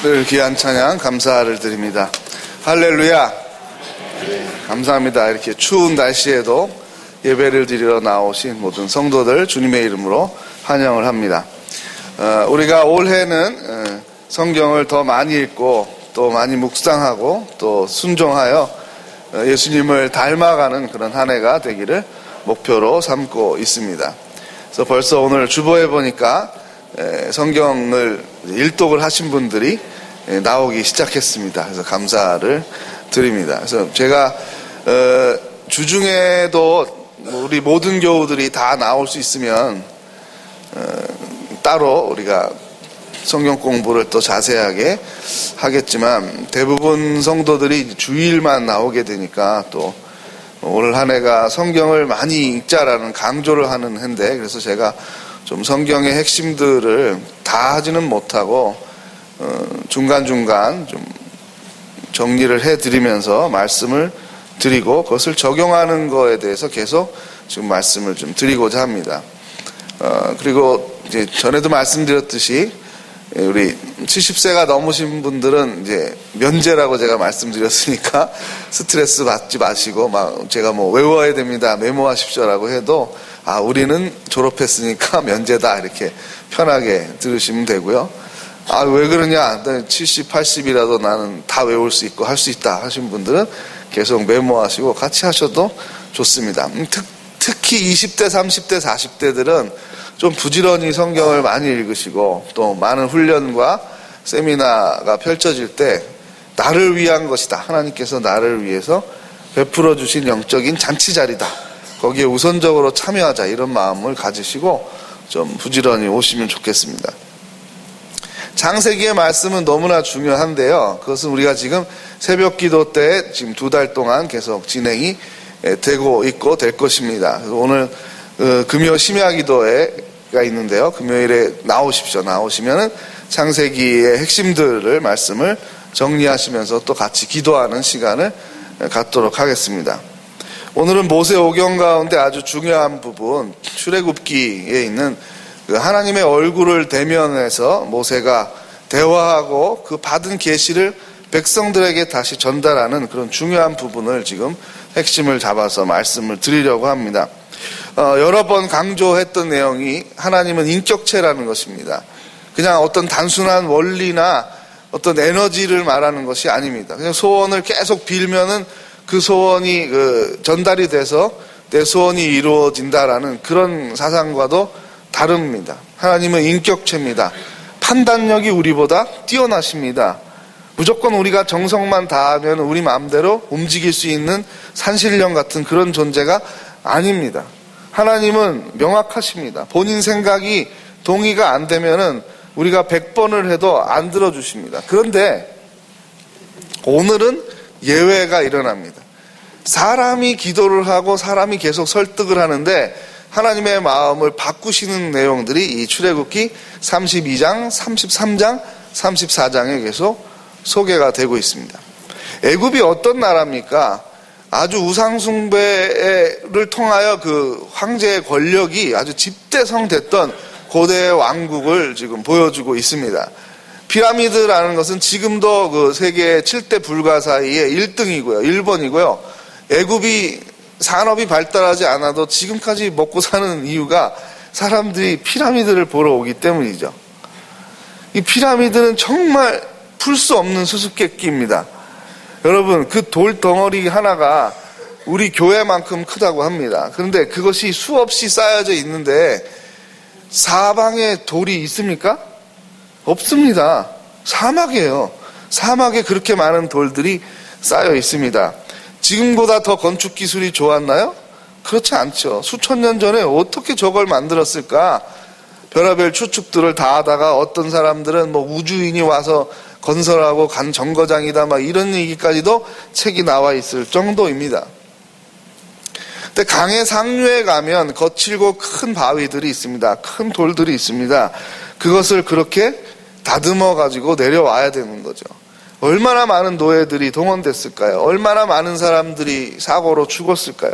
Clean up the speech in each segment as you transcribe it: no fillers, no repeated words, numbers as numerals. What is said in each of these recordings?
늘 귀한 찬양 감사를 드립니다. 할렐루야. 감사합니다. 이렇게 추운 날씨에도 예배를 드리러 나오신 모든 성도들 주님의 이름으로 환영을 합니다. 우리가 올해는 성경을 더 많이 읽고 또 많이 묵상하고 또 순종하여 예수님을 닮아가는 그런 한 해가 되기를 목표로 삼고 있습니다. 그래서 벌써 오늘 주보해 보니까 성경을 일독을 하신 분들이 나오기 시작했습니다. 그래서 감사를 드립니다. 그래서 제가 주중에도 우리 모든 교우들이 다 나올 수 있으면 따로 우리가 성경 공부를 또 자세하게 하겠지만 대부분 성도들이 주일만 나오게 되니까 또 올 한 해가 성경을 많이 읽자라는 강조를 하는 해인데, 그래서 제가 좀 성경의 핵심들을 다 하지는 못하고 중간중간 좀 정리를 해드리면서 말씀을 드리고 그것을 적용하는 거에 대해서 계속 지금 말씀을 좀 드리고자 합니다. 그리고 이제 전에도 말씀드렸듯이 우리 70세가 넘으신 분들은 이제 면제라고 제가 말씀드렸으니까 스트레스 받지 마시고 막 제가 뭐 외워야 됩니다, 메모하십시오라고 해도 우리는 졸업했으니까 면제다 이렇게 편하게 들으시면 되고요. 왜 그러냐, 70, 80이라도 나는 다 외울 수 있고 할 수 있다 하신 분들은 계속 메모하시고 같이 하셔도 좋습니다. 특히 20대, 30대, 40대들은 좀 부지런히 성경을 많이 읽으시고 또 많은 훈련과 세미나가 펼쳐질 때 나를 위한 것이다, 하나님께서 나를 위해서 베풀어 주신 영적인 잔치 자리다, 거기에 우선적으로 참여하자, 이런 마음을 가지시고 좀 부지런히 오시면 좋겠습니다. 창세기의 말씀은 너무나 중요한데요, 그것은 우리가 지금 새벽 기도 때 지금 2달 동안 계속 진행이 되고 있고 될 것입니다. 그래서 오늘 금요 심야 기도회가 있는데요, 금요일에 나오십시오. 나오시면은 창세기의 핵심들을 말씀을 정리하시면서 또 같이 기도하는 시간을 갖도록 하겠습니다. 오늘은 모세오경 가운데 아주 중요한 부분, 출애굽기에 있는 그 하나님의 얼굴을 대면해서 모세가 대화하고 그 받은 계시를 백성들에게 다시 전달하는 그런 중요한 부분을 지금 핵심을 잡아서 말씀을 드리려고 합니다. 여러 번 강조했던 내용이 하나님은 인격체라는 것입니다. 그냥 어떤 단순한 원리나 어떤 에너지를 말하는 것이 아닙니다. 그냥 소원을 계속 빌면은 그 소원이 전달이 돼서 내 소원이 이루어진다라는 그런 사상과도 다릅니다. 하나님은 인격체입니다. 판단력이 우리보다 뛰어나십니다. 무조건 우리가 정성만 다하면 우리 마음대로 움직일 수 있는 산신령 같은 그런 존재가 아닙니다. 하나님은 명확하십니다. 본인 생각이 동의가 안 되면은 우리가 100번을 해도 안 들어주십니다. 그런데 오늘은 예외가 일어납니다. 사람이 기도를 하고 사람이 계속 설득을 하는데 하나님의 마음을 바꾸시는 내용들이 이 출애굽기 32장, 33장, 34장에 계속 소개가 되고 있습니다. 애굽이 어떤 나라입니까? 아주 우상숭배를 통하여 그 황제의 권력이 아주 집대성됐던 고대의 왕국을 지금 보여주고 있습니다. 피라미드라는 것은 지금도 그 세계 7대 불가사의의 1등이고요. 1번이고요. 애굽이 산업이 발달하지 않아도 지금까지 먹고 사는 이유가 사람들이 피라미드를 보러 오기 때문이죠. 이 피라미드는 정말 풀 수 없는 수수께끼입니다. 여러분, 그 돌 덩어리 하나가 우리 교회만큼 크다고 합니다. 그런데 그것이 수없이 쌓여져 있는데 사방에 돌이 있습니까? 없습니다. 사막이에요. 사막에 그렇게 많은 돌들이 쌓여 있습니다. 지금보다 더 건축 기술이 좋았나요? 그렇지 않죠. 수천 년 전에 어떻게 저걸 만들었을까? 별의별 추측들을 다 하다가 어떤 사람들은 뭐 우주인이 와서 건설하고 간 정거장이다 막 이런 얘기까지도 책이 나와 있을 정도입니다. 근데 강의 상류에 가면 거칠고 큰 바위들이 있습니다. 큰 돌들이 있습니다. 그것을 그렇게 다듬어 가지고 내려와야 되는 거죠. 얼마나 많은 노예들이 동원됐을까요? 얼마나 많은 사람들이 사고로 죽었을까요?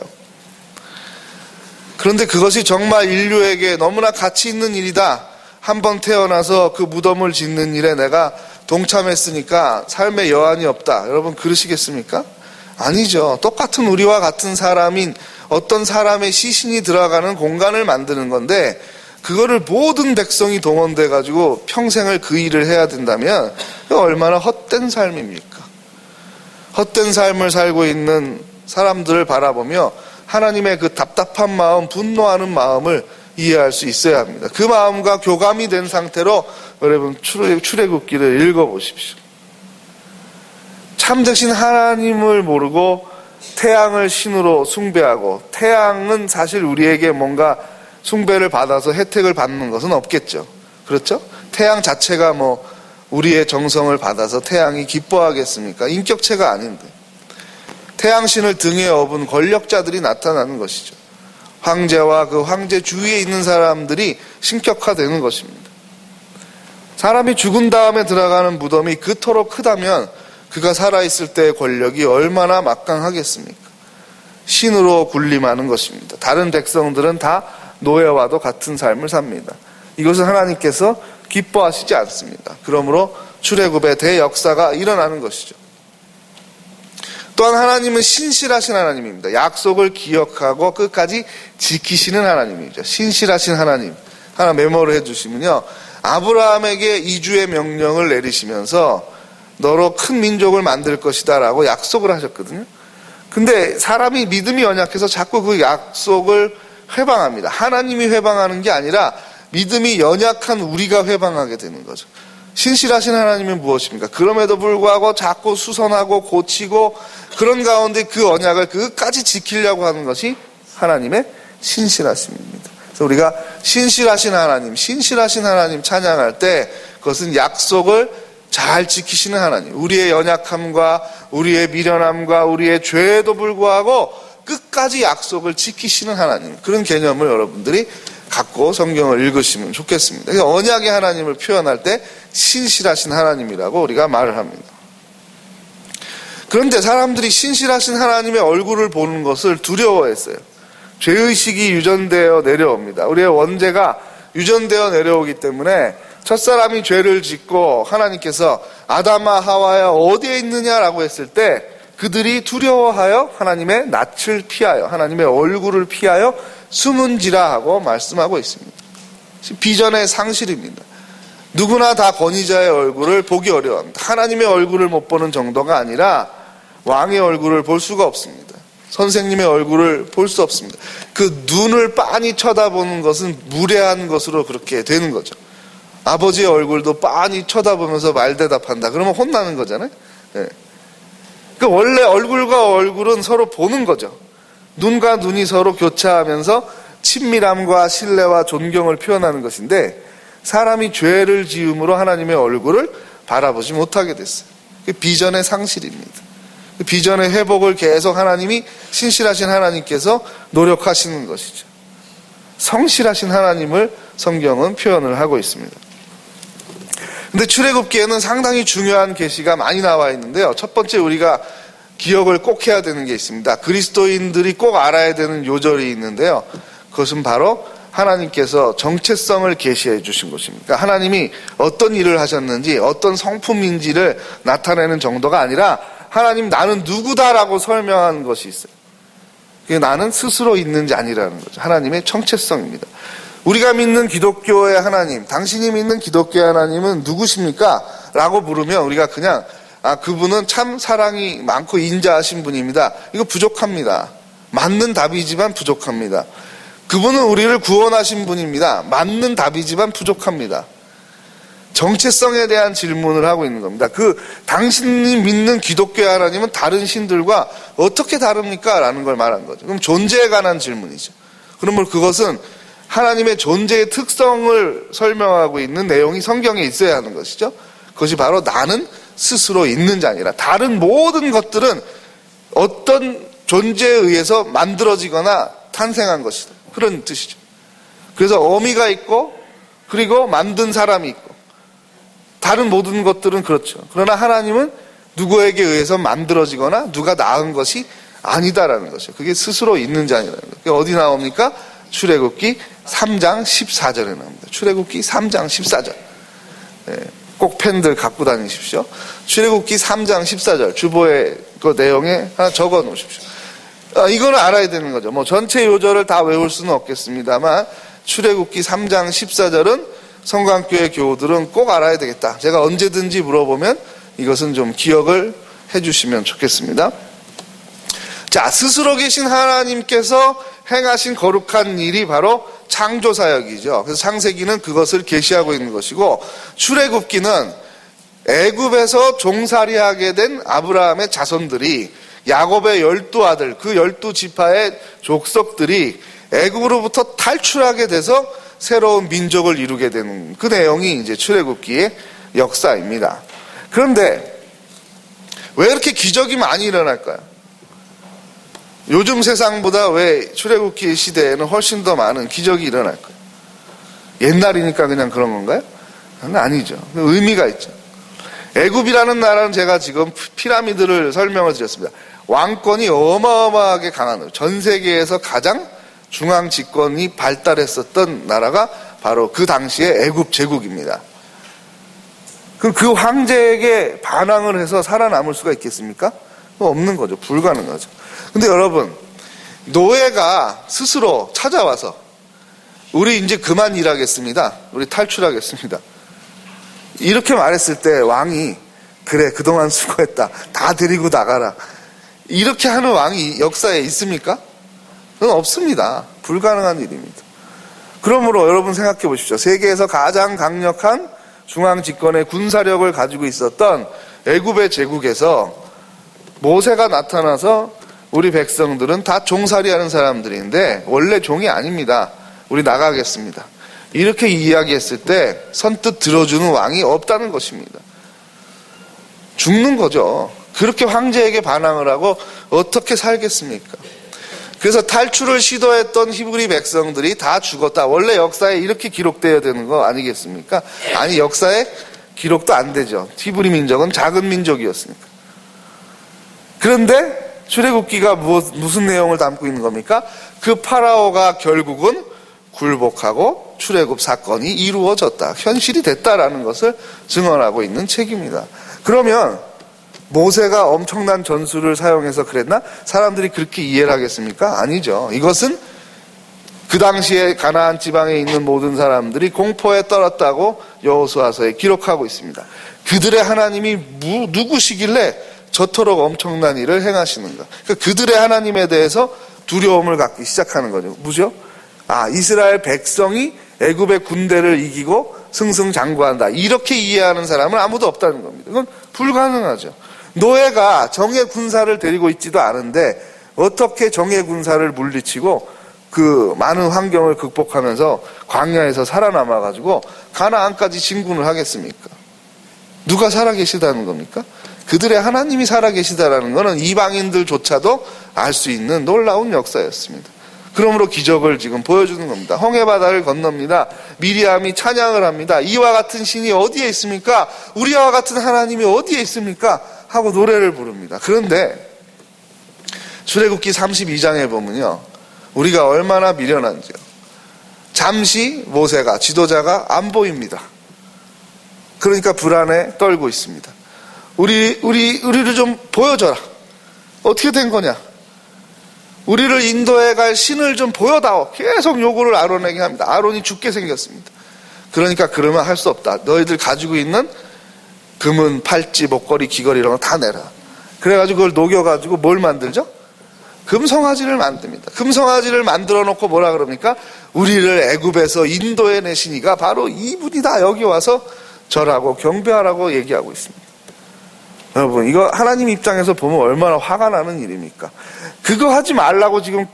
그런데 그것이 정말 인류에게 너무나 가치 있는 일이다. 한 번 태어나서 그 무덤을 짓는 일에 내가 동참했으니까 삶에 여한이 없다. 여러분 그러시겠습니까? 아니죠. 똑같은 우리와 같은 사람인 어떤 사람의 시신이 들어가는 공간을 만드는 건데 그거를 모든 백성이 동원돼 가지고 평생을 그 일을 해야 된다면 얼마나 헛된 삶입니까? 헛된 삶을 살고 있는 사람들을 바라보며 하나님의 그 답답한 마음, 분노하는 마음을 이해할 수 있어야 합니다. 그 마음과 교감이 된 상태로 여러분 출애굽기를 읽어보십시오. 참되신 하나님을 모르고 태양을 신으로 숭배하고, 태양은 사실 우리에게 뭔가 숭배를 받아서 혜택을 받는 것은 없겠죠. 그렇죠? 태양 자체가 우리의 정성을 받아서 태양이 기뻐하겠습니까? 인격체가 아닌데. 태양신을 등에 업은 권력자들이 나타나는 것이죠. 황제와 그 황제 주위에 있는 사람들이 신격화되는 것입니다. 사람이 죽은 다음에 들어가는 무덤이 그토록 크다면 그가 살아있을 때의 권력이 얼마나 막강하겠습니까? 신으로 군림하는 것입니다. 다른 백성들은 다 노예와도 같은 삶을 삽니다. 이것은 하나님께서 기뻐하시지 않습니다. 그러므로 출애굽의 대역사가 일어나는 것이죠. 또한 하나님은 신실하신 하나님입니다. 약속을 기억하고 끝까지 지키시는 하나님이죠. 신실하신 하나님. 하나 메모를 해주시면요. 아브라함에게 이주의 명령을 내리시면서 너로 큰 민족을 만들 것이다 라고 약속을 하셨거든요. 근데 사람이 믿음이 연약해서 자꾸 그 약속을 회방합니다. 하나님이 회방하는 게 아니라 믿음이 연약한 우리가 회방하게 되는 거죠. 신실하신 하나님은 무엇입니까? 그럼에도 불구하고 자꾸 수선하고 고치고 그런 가운데 그 언약을 끝까지 지키려고 하는 것이 하나님의 신실하심입니다. 그래서 우리가 신실하신 하나님 찬양할 때 그것은 약속을 잘 지키시는 하나님, 우리의 연약함과 우리의 미련함과 우리의 죄에도 불구하고 끝까지 약속을 지키시는 하나님, 그런 개념을 여러분들이 갖고 성경을 읽으시면 좋겠습니다. 그래서 언약의 하나님을 표현할 때 신실하신 하나님이라고 우리가 말을 합니다. 그런데 사람들이 신실하신 하나님의 얼굴을 보는 것을 두려워했어요. 죄의식이 유전되어 내려옵니다. 우리의 원죄가 유전되어 내려오기 때문에 첫사람이 죄를 짓고 하나님께서 아담아 하와야 어디에 있느냐라고 했을 때 그들이 두려워하여 하나님의 낯을 피하여 하나님의 얼굴을 피하여 숨은지라 하고 말씀하고 있습니다. 비전의 상실입니다. 누구나 다 권위자의 얼굴을 보기 어려워합니다. 하나님의 얼굴을 못 보는 정도가 아니라 왕의 얼굴을 볼 수가 없습니다. 선생님의 얼굴을 볼 수 없습니다. 그 눈을 빤히 쳐다보는 것은 무례한 것으로 그렇게 되는 거죠. 아버지의 얼굴도 빤히 쳐다보면서 말대답한다. 그러면 혼나는 거잖아요. 네. 그 원래 얼굴과 얼굴은 서로 보는 거죠. 눈과 눈이 서로 교차하면서 친밀함과 신뢰와 존경을 표현하는 것인데 사람이 죄를 지음으로 하나님의 얼굴을 바라보지 못하게 됐어요. 비전의 상실입니다. 비전의 회복을 계속 하나님이 신실하신 하나님께서 노력하시는 것이죠. 성실하신 하나님을 성경은 표현을 하고 있습니다. 근데 출애굽기에는 상당히 중요한 계시가 많이 나와 있는데요. 첫 번째 우리가 기억을 꼭 해야 되는 게 있습니다. 그리스도인들이 꼭 알아야 되는 요절이 있는데요. 그것은 바로 하나님께서 정체성을 계시해 주신 것입니다. 그러니까 하나님이 어떤 일을 하셨는지 어떤 성품인지를 나타내는 정도가 아니라 하나님 나는 누구다라고 설명하는 것이 있어요. 그게 나는 스스로 있는 자니라는 거죠. 하나님의 정체성입니다. 우리가 믿는 기독교의 하나님, 당신이 믿는 기독교의 하나님은 누구십니까? 라고 물으면 우리가 그냥 그분은 참 사랑이 많고 인자하신 분입니다. 이거 부족합니다. 맞는 답이지만 부족합니다. 그분은 우리를 구원하신 분입니다. 맞는 답이지만 부족합니다. 정체성에 대한 질문을 하고 있는 겁니다. 당신이 믿는 기독교의 하나님은 다른 신들과 어떻게 다릅니까? 라는 걸 말한 거죠. 그럼 존재에 관한 질문이죠. 그러면 그것은 하나님의 존재의 특성을 설명하고 있는 내용이 성경에 있어야 하는 것이죠. 그것이 바로 나는 스스로 있는 자니라. 다른 모든 것들은 어떤 존재에 의해서 만들어지거나 탄생한 것이다. 그런 뜻이죠. 그래서 어미가 있고 그리고 만든 사람이 있고 다른 모든 것들은 그렇죠. 그러나 하나님은 누구에게 의해서 만들어지거나 누가 낳은 것이 아니다라는 것이죠. 그게 스스로 있는 자니라는 거예요. 그게 어디 나옵니까? 출애굽기 3장 14절에 나옵니다. 출애굽기 3장 14절. 네. 꼭 펜들 갖고 다니십시오. 출애굽기 3장 14절 주보의 그 내용에 하나 적어 놓으십시오. 이거는 알아야 되는 거죠. 뭐 전체 요절을 다 외울 수는 없겠습니다만 출애굽기 3장 14절은 성광교회 교우들은 꼭 알아야 되겠다. 제가 언제든지 물어보면 이것은 좀 기억을 해주시면 좋겠습니다. 자, 스스로 계신 하나님께서 행하신 거룩한 일이 바로 창조사역이죠. 그래서 창세기는 그것을 계시하고 있는 것이고, 출애굽기는 애굽에서 종살이하게 된 아브라함의 자손들이, 야곱의 12아들, 그 12지파의 족속들이 애굽으로부터 탈출하게 돼서 새로운 민족을 이루게 되는 그 내용이 이제 출애굽기의 역사입니다. 그런데 왜 이렇게 기적이 많이 일어날까요? 요즘 세상보다 왜 출애굽기 시대에는 훨씬 더 많은 기적이 일어날까요? 옛날이니까 그냥 그런 건가요? 아니죠. 의미가 있죠. 애굽이라는 나라는 제가 지금 피라미드를 설명을 드렸습니다. 왕권이 어마어마하게 강한, 전 세계에서 가장 중앙 집권이 발달했었던 나라가 바로 그 당시의 애굽 제국입니다. 그 황제에게 반항을 해서 살아남을 수가 있겠습니까? 없는 거죠. 불가능하죠. 근데 여러분, 노예가 스스로 찾아와서 우리 이제 그만 일하겠습니다. 우리 탈출하겠습니다. 이렇게 말했을 때 왕이 그래 그동안 수고했다. 다 데리고 나가라. 이렇게 하는 왕이 역사에 있습니까? 그건 없습니다. 불가능한 일입니다. 그러므로 여러분 생각해 보십시오. 세계에서 가장 강력한 중앙 집권의 군사력을 가지고 있었던 애굽의 제국에서 모세가 나타나서 우리 백성들은 다 종살이하는 사람들인데 원래 종이 아닙니다. 우리 나가겠습니다. 이렇게 이야기했을 때 선뜻 들어주는 왕이 없다는 것입니다. 죽는 거죠. 그렇게 황제에게 반항을 하고 어떻게 살겠습니까? 그래서 탈출을 시도했던 히브리 백성들이 다 죽었다. 원래 역사에 이렇게 기록되어야 되는 거 아니겠습니까? 아니, 역사에 기록도 안 되죠. 히브리 민족은 작은 민족이었으니까. 그런데 출애굽기가 무슨 내용을 담고 있는 겁니까? 그 파라오가 결국은 굴복하고 출애굽 사건이 이루어졌다. 현실이 됐다라는 것을 증언하고 있는 책입니다. 그러면 모세가 엄청난 전술을 사용해서 그랬나? 사람들이 그렇게 이해를 하겠습니까? 아니죠. 이것은 그 당시에 가나안 지방에 있는 모든 사람들이 공포에 떨었다고 여호수아서에 기록하고 있습니다. 그들의 하나님이 누구시길래 저토록 엄청난 일을 행하시는가? 그러니까 그들의 하나님에 대해서 두려움을 갖기 시작하는 거죠. 뭐죠? 이스라엘 백성이 애굽의 군대를 이기고 승승장구한다. 이렇게 이해하는 사람은 아무도 없다는 겁니다. 이건 불가능하죠. 노예가 정예 군사를 데리고 있지도 않은데 어떻게 정예 군사를 물리치고 그 많은 환경을 극복하면서 광야에서 살아남아가지고 가나안까지 진군을 하겠습니까? 누가 살아계시다는 겁니까? 그들의 하나님이 살아계시다라는 것은 이방인들조차도 알 수 있는 놀라운 역사였습니다. 그러므로 기적을 지금 보여주는 겁니다. 홍해바다를 건넙니다. 미리암이 찬양을 합니다. 이와 같은 신이 어디에 있습니까? 우리와 같은 하나님이 어디에 있습니까? 하고 노래를 부릅니다. 그런데 출애굽기 32장에 보면요, 우리가 얼마나 미련한지요. 잠시 모세가, 지도자가 안 보입니다. 그러니까 불안에 떨고 있습니다. 우리를 좀 보여줘라. 어떻게 된 거냐? 우리를 인도해 갈 신을 좀 보여다오. 계속 요구를 아론에게 합니다. 아론이 죽게 생겼습니다. 그러니까 그러면 할 수 없다. 너희들 가지고 있는 금은 팔찌, 목걸이, 귀걸이 이런 거 다 내라. 그래가지고 그걸 녹여가지고 뭘 만들죠? 금송아지를 만듭니다. 금송아지를 만들어 놓고 뭐라 그럽니까? 우리를 애굽에서 인도해 내신 이가 바로 이분이다. 여기 와서 절하고 경배하라고 얘기하고 있습니다. 여러분, 이거 하나님 입장에서 보면 얼마나 화가 나는 일입니까? 그거 하지 말라고 지금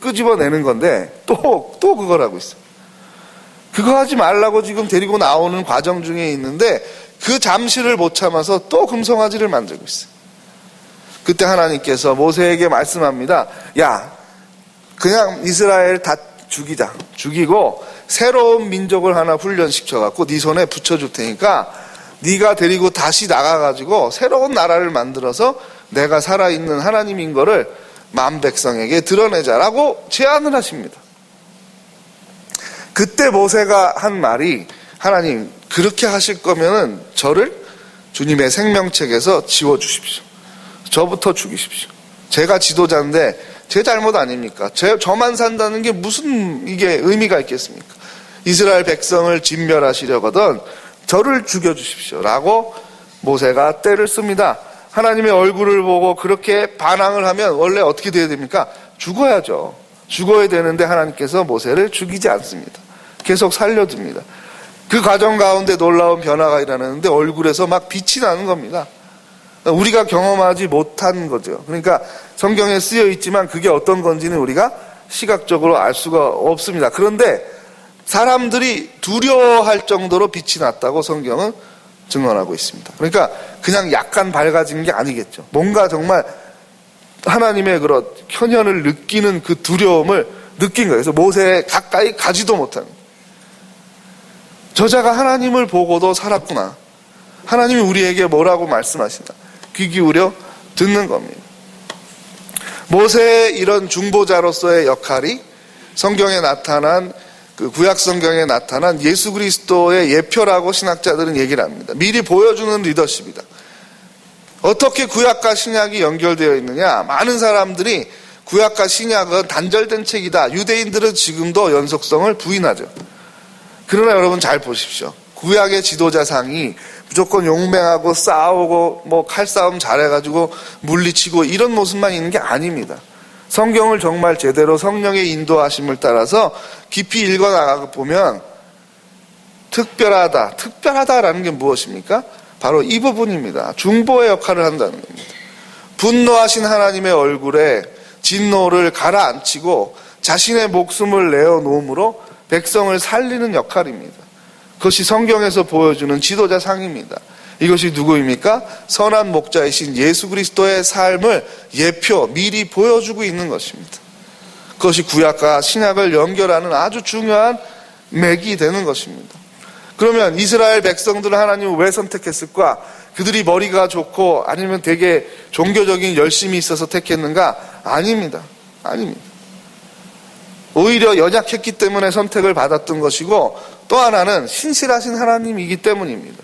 끄집어내는 건데 또 그걸 하고 있어요. 그거 하지 말라고 지금 데리고 나오는 과정 중에 있는데 그 잠시를 못 참아서 또 금송아지를 만들고 있어요. 그때 하나님께서 모세에게 말씀합니다. 야, 그냥 이스라엘 다 죽이자. 죽이고 새로운 민족을 하나 훈련시켜갖고 네 손에 붙여줄 테니까 네가 데리고 다시 나가가지고 새로운 나라를 만들어서 내가 살아있는 하나님인 거를 만 백성에게 드러내자라고 제안을 하십니다. 그때 모세가 한 말이, 하나님 그렇게 하실 거면은 저를 주님의 생명책에서 지워주십시오. 저부터 죽이십시오. 제가 지도자인데 제 잘못 아닙니까? 저만 산다는 게 무슨 이게 의미가 있겠습니까? 이스라엘 백성을 진멸하시려거든 저를 죽여주십시오. 라고 모세가 떼를 씁니다. 하나님의 얼굴을 보고 그렇게 반항을 하면 원래 어떻게 돼야 됩니까? 죽어야죠. 죽어야 되는데 하나님께서 모세를 죽이지 않습니다. 계속 살려둡니다. 그 과정 가운데 놀라운 변화가 일어나는데 얼굴에서 막 빛이 나는 겁니다. 우리가 경험하지 못한 거죠. 그러니까 성경에 쓰여 있지만 그게 어떤 건지는 우리가 시각적으로 알 수가 없습니다. 그런데 사람들이 두려워할 정도로 빛이 났다고 성경은 증언하고 있습니다. 그러니까 그냥 약간 밝아진 게 아니겠죠. 뭔가 정말 하나님의 그런 현현을 느끼는 그 두려움을 느낀 거예요. 그래서 모세에 가까이 가지도 못하는 거예요. 저자가 하나님을 보고도 살았구나. 하나님이 우리에게 뭐라고 말씀하시나. 귀 기울여 듣는 겁니다. 모세의 이런 중보자로서의 역할이 성경에 나타난 그 구약 성경에 나타난 예수 그리스도의 예표라고 신학자들은 얘기를 합니다. 미리 보여주는 리더십이다. 어떻게 구약과 신약이 연결되어 있느냐? 많은 사람들이 구약과 신약은 단절된 책이다. 유대인들은 지금도 연속성을 부인하죠. 그러나 여러분 잘 보십시오. 구약의 지도자상이 무조건 용맹하고 싸우고 뭐 칼싸움 잘해가지고 물리치고 이런 모습만 있는 게 아닙니다. 성경을 정말 제대로 성령의 인도하심을 따라서 깊이 읽어나가 보면 특별하다라는 게 무엇입니까? 바로 이 부분입니다. 중보의 역할을 한다는 겁니다. 분노하신 하나님의 얼굴에 진노를 가라앉히고 자신의 목숨을 내어놓음으로 백성을 살리는 역할입니다. 그것이 성경에서 보여주는 지도자 상입니다. 이것이 누구입니까? 선한 목자이신 예수 그리스도의 삶을 예표, 미리 보여주고 있는 것입니다. 그것이 구약과 신약을 연결하는 아주 중요한 맥이 되는 것입니다. 그러면 이스라엘 백성들을 하나님은 왜 선택했을까? 그들이 머리가 좋고 아니면 되게 종교적인 열심이 있어서 택했는가? 아닙니다. 오히려 연약했기 때문에 선택을 받았던 것이고 또 하나는 신실하신 하나님이기 때문입니다.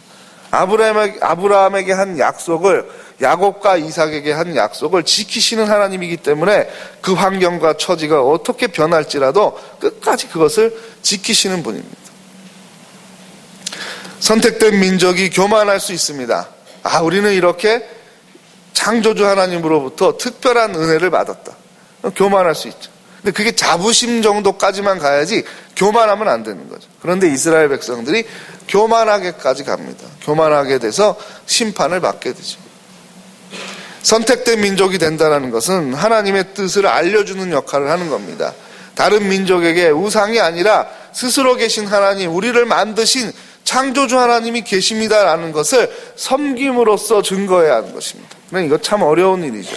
아브라함에게 한 약속을 야곱과 이삭에게 한 약속을 지키시는 하나님이기 때문에 그 환경과 처지가 어떻게 변할지라도 끝까지 그것을 지키시는 분입니다. 선택된 민족이 교만할 수 있습니다. 우리는 이렇게 창조주 하나님으로부터 특별한 은혜를 받았다. 교만할 수 있죠. 근데 그게 자부심 정도까지만 가야지 교만하면 안 되는 거죠. 그런데 이스라엘 백성들이 교만하게까지 갑니다. 교만하게 돼서 심판을 받게 되죠. 선택된 민족이 된다는 것은 하나님의 뜻을 알려주는 역할을 하는 겁니다. 다른 민족에게 우상이 아니라 스스로 계신 하나님, 우리를 만드신 창조주 하나님이 계십니다라는 것을 섬김으로써 증거해야 하는 것입니다. 그러니까 이거 참 어려운 일이죠.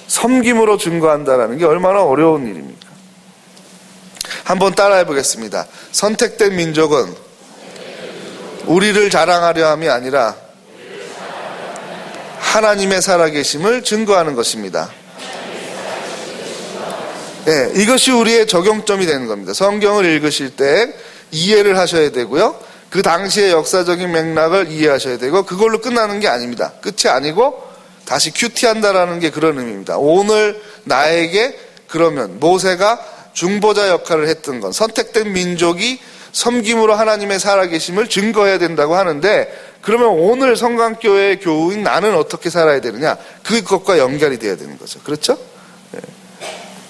섬김으로 증거한다는 게 얼마나 어려운 일입니까? 한번 따라해 보겠습니다. 선택된 민족은 우리를 자랑하려 함이 아니라 하나님의 살아계심을 증거하는 것입니다. 네, 이것이 우리의 적용점이 되는 겁니다. 성경을 읽으실 때 이해를 하셔야 되고요. 그 당시의 역사적인 맥락을 이해하셔야 되고 그걸로 끝나는 게 아닙니다. 끝이 아니고 다시 큐티한다라는 게 그런 의미입니다. 오늘 나에게 그러면 모세가 중보자 역할을 했던 건 선택된 민족이 섬김으로 하나님의 살아계심을 증거해야 된다고 하는데 그러면 오늘 성강교회의 교우인 나는 어떻게 살아야 되느냐? 그것과 연결이 돼야 되는 거죠. 그렇죠?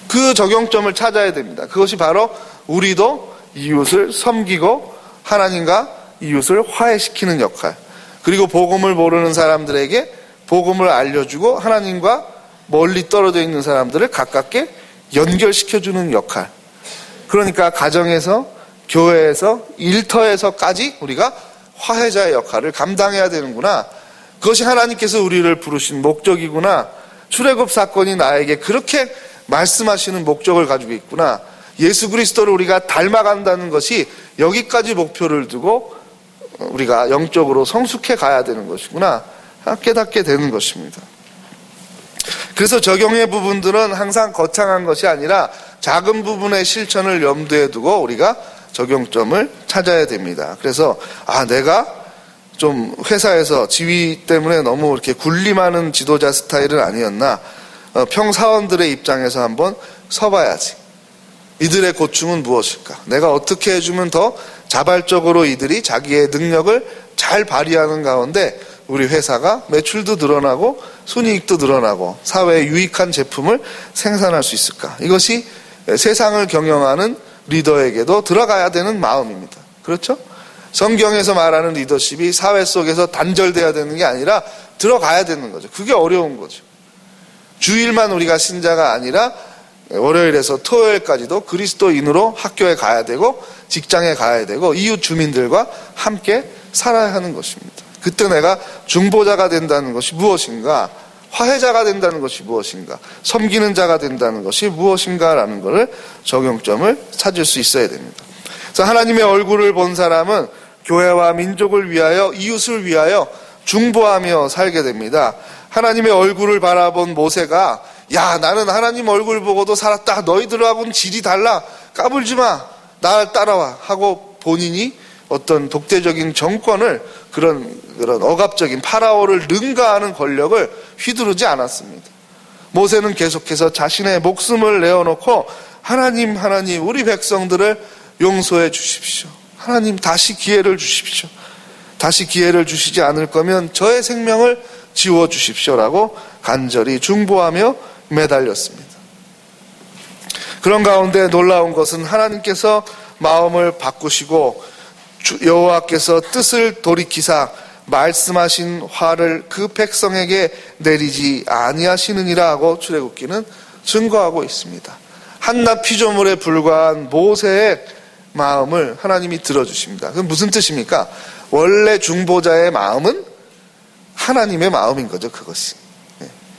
그 적용점을 찾아야 됩니다. 그것이 바로 우리도 이웃을 섬기고 하나님과 이웃을 화해시키는 역할, 그리고 복음을 모르는 사람들에게 복음을 알려주고 하나님과 멀리 떨어져 있는 사람들을 가깝게 연결시켜주는 역할. 그러니까 가정에서, 교회에서, 일터에서까지 우리가 화해자의 역할을 감당해야 되는구나. 그것이 하나님께서 우리를 부르신 목적이구나. 출애굽 사건이 나에게 그렇게 말씀하시는 목적을 가지고 있구나. 예수 그리스도를 우리가 닮아간다는 것이 여기까지 목표를 두고 우리가 영적으로 성숙해 가야 되는 것이구나 깨닫게 되는 것입니다. 그래서 적용의 부분들은 항상 거창한 것이 아니라 작은 부분의 실천을 염두에 두고 우리가 적용점을 찾아야 찾아야 됩니다. 그래서 내가 좀 회사에서 지위 때문에 너무 이렇게 군림하는 지도자 스타일은 아니었나, 평사원들의 입장에서 한번 서봐야지. 이들의 고충은 무엇일까? 내가 어떻게 해주면 더 자발적으로 이들이 자기의 능력을 잘 발휘하는 가운데 우리 회사가 매출도 늘어나고 순이익도 늘어나고 사회에 유익한 제품을 생산할 수 있을까? 이것이 세상을 경영하는 리더에게도 들어가야 되는 마음입니다. 그렇죠? 성경에서 말하는 리더십이 사회 속에서 단절돼야 되는 게 아니라 들어가야 되는 거죠. 그게 어려운 거죠. 주일만 우리가 신자가 아니라 월요일에서 토요일까지도 그리스도인으로 학교에 가야 되고 직장에 가야 되고 이웃 주민들과 함께 살아야 하는 것입니다. 그때 내가 중보자가 된다는 것이 무엇인가, 화해자가 된다는 것이 무엇인가, 섬기는 자가 된다는 것이 무엇인가라는 것을 적용점을 찾을 수 있어야 됩니다. 그래서 하나님의 얼굴을 본 사람은 교회와 민족을 위하여, 이웃을 위하여 중보하며 살게 됩니다. 하나님의 얼굴을 바라본 모세가 나는 하나님 얼굴 보고도 살았다. 너희들하고는 질이 달라. 까불지 마. 날 따라와. 하고 본인이 어떤 독재적인 정권을 그런 억압적인 파라오를 능가하는 권력을 휘두르지 않았습니다. 모세는 계속해서 자신의 목숨을 내어놓고 하나님 우리 백성들을 용서해 주십시오. 하나님 다시 기회를 주십시오. 다시 기회를 주시지 않을 거면 저의 생명을 지워 주십시오라고 간절히 중보하며 매달렸습니다. 그런 가운데 놀라운 것은 하나님께서 마음을 바꾸시고 여호와께서 뜻을 돌이키사 말씀하신 화를 그 백성에게 내리지 아니하시느니라 하고 출애굽기는 증거하고 있습니다. 한낱 피조물에 불과한 모세의 마음을 하나님이 들어주십니다. 그럼 무슨 뜻입니까? 원래 중보자의 마음은 하나님의 마음인 거죠, 그것이.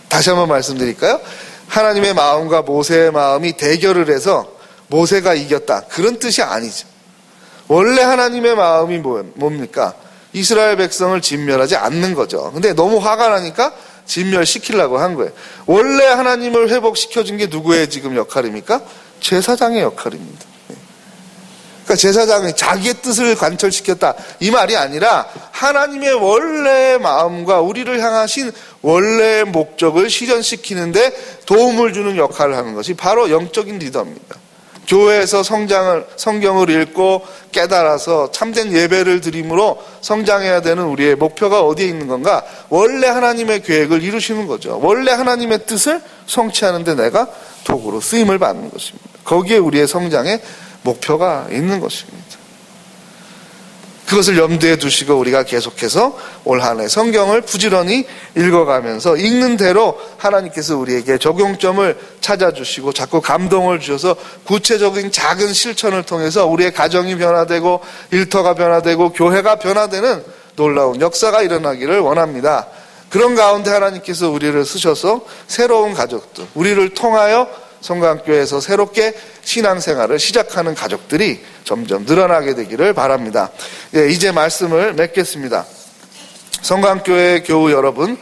다시 한번 말씀드릴까요? 하나님의 마음과 모세의 마음이 대결을 해서 모세가 이겼다, 그런 뜻이 아니죠. 원래 하나님의 마음이 뭡니까? 이스라엘 백성을 진멸하지 않는 거죠. 근데 너무 화가 나니까 진멸시키려고 한 거예요. 원래 하나님을 회복시켜준 게 누구의 지금 역할입니까? 제사장의 역할입니다. 그러니까 제사장이 자기의 뜻을 관철시켰다, 이 말이 아니라 하나님의 원래의 마음과 우리를 향하신 원래의 목적을 실현시키는데 도움을 주는 역할을 하는 것이 바로 영적인 리더입니다. 교회에서 성경을 읽고 깨달아서 참된 예배를 드림으로 성장해야 되는 우리의 목표가 어디에 있는 건가? 원래 하나님의 계획을 이루시는 거죠. 원래 하나님의 뜻을 성취하는데 내가 도구로 쓰임을 받는 것입니다. 거기에 우리의 성장의 목표가 있는 것입니다. 그것을 염두에 두시고 우리가 계속해서 올 한 해 성경을 부지런히 읽어가면서 읽는 대로 하나님께서 우리에게 적용점을 찾아주시고 자꾸 감동을 주셔서 구체적인 작은 실천을 통해서 우리의 가정이 변화되고 일터가 변화되고 교회가 변화되는 놀라운 역사가 일어나기를 원합니다. 그런 가운데 하나님께서 우리를 쓰셔서 새로운 가족들, 우리를 통하여 성강교회에서 새롭게 신앙생활을 시작하는 가족들이 점점 늘어나게 되기를 바랍니다. 이제 말씀을 맺겠습니다. 성강교회 교우 여러분,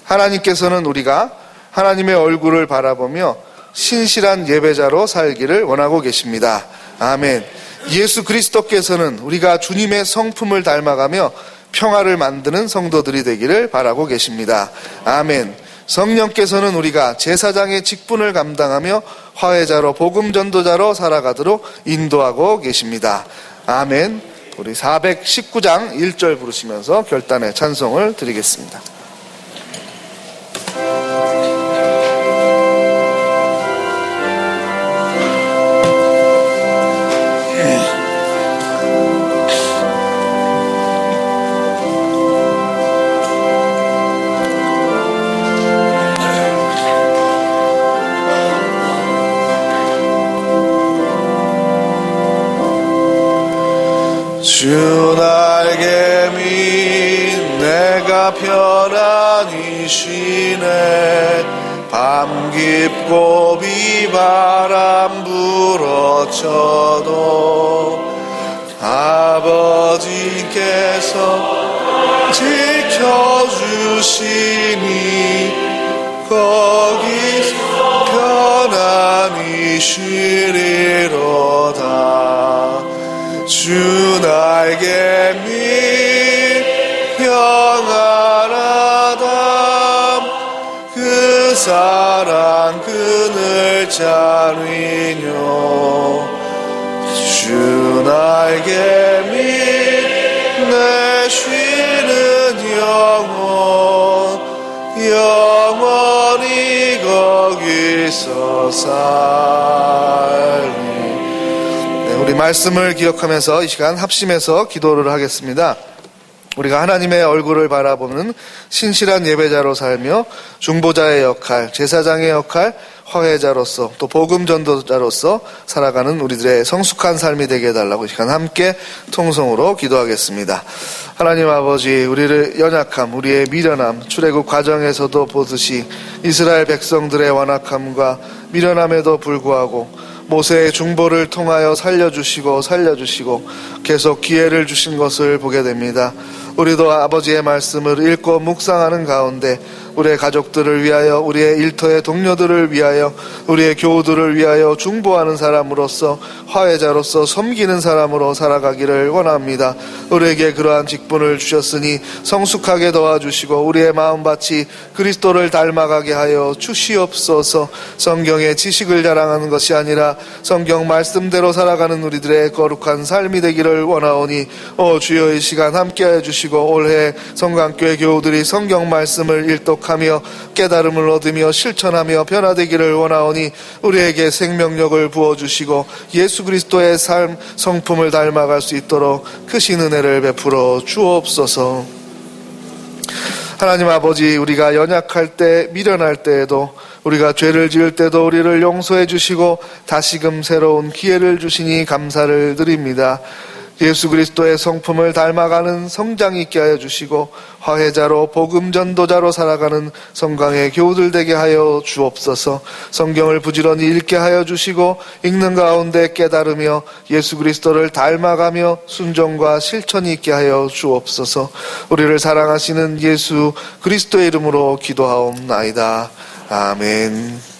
하나님께서는 우리가 하나님의 얼굴을 바라보며 신실한 예배자로 살기를 원하고 계십니다. 아멘. 예수 그리스도께서는 우리가 주님의 성품을 닮아가며 평화를 만드는 성도들이 되기를 바라고 계십니다. 아멘. 성령께서는 우리가 제사장의 직분을 감당하며 화해자로 복음 전도자로 살아가도록 인도하고 계십니다. 아멘. 우리 419장 1절 부르시면서 결단의 찬송을 드리겠습니다. 주 날개미 내가 편안히 쉬네. 밤 깊고 비바람 불어쳐도 아버지께서 지켜주시니 거기서 편안히 쉬리로다. 주 나에게 평안하다. 그 사랑 그늘 자리뇨. 주 나에게 내 쉬는 영원히 거기서 살리. 우리 말씀을 기억하면서 이 시간 합심해서 기도를 하겠습니다. 우리가 하나님의 얼굴을 바라보는 신실한 예배자로 살며 중보자의 역할, 제사장의 역할, 화해자로서 또 복음 전도자로서 살아가는 우리들의 성숙한 삶이 되게 해달라고 이 시간 함께 통성으로 기도하겠습니다. 하나님 아버지, 우리를 연약함, 우리의 미련함, 출애굽 과정에서도 보듯이 이스라엘 백성들의 완악함과 미련함에도 불구하고 모세의 중보를 통하여 살려주시고 계속 기회를 주신 것을 보게 됩니다. 우리도 아버지의 말씀을 읽고 묵상하는 가운데 우리의 가족들을 위하여, 우리의 일터의 동료들을 위하여, 우리의 교우들을 위하여 중보하는 사람으로서, 화해자로서 섬기는 사람으로 살아가기를 원합니다. 우리에게 그러한 직분을 주셨으니 성숙하게 도와주시고 우리의 마음밭이 그리스도를 닮아가게 하여 주시옵소서. 성경의 지식을 자랑하는 것이 아니라 성경 말씀대로 살아가는 우리들의 거룩한 삶이 되기를 원하오니 주여 이 시간 함께해 주시고 올해 성강교회 교우들이 성경 말씀을 일독하며 깨달음을 얻으며 실천하며 변화되기를 원하오니 우리에게 생명력을 부어주시고 예수 그리스도의 삶 성품을 닮아갈 수 있도록 크신 은혜를 베풀어 주옵소서. 하나님 아버지, 우리가 연약할 때, 미련할 때에도, 우리가 죄를 지을 때도 우리를 용서해 주시고 다시금 새로운 기회를 주시니 감사를 드립니다. 예수 그리스도의 성품을 닮아가는 성장이 있게 하여 주시고 화해자로 복음 전도자로 살아가는 성강의 교우들 되게 하여 주옵소서. 성경을 부지런히 읽게 하여 주시고 읽는 가운데 깨달으며 예수 그리스도를 닮아가며 순종과 실천이 있게 하여 주옵소서. 우리를 사랑하시는 예수 그리스도의 이름으로 기도하옵나이다. 아멘.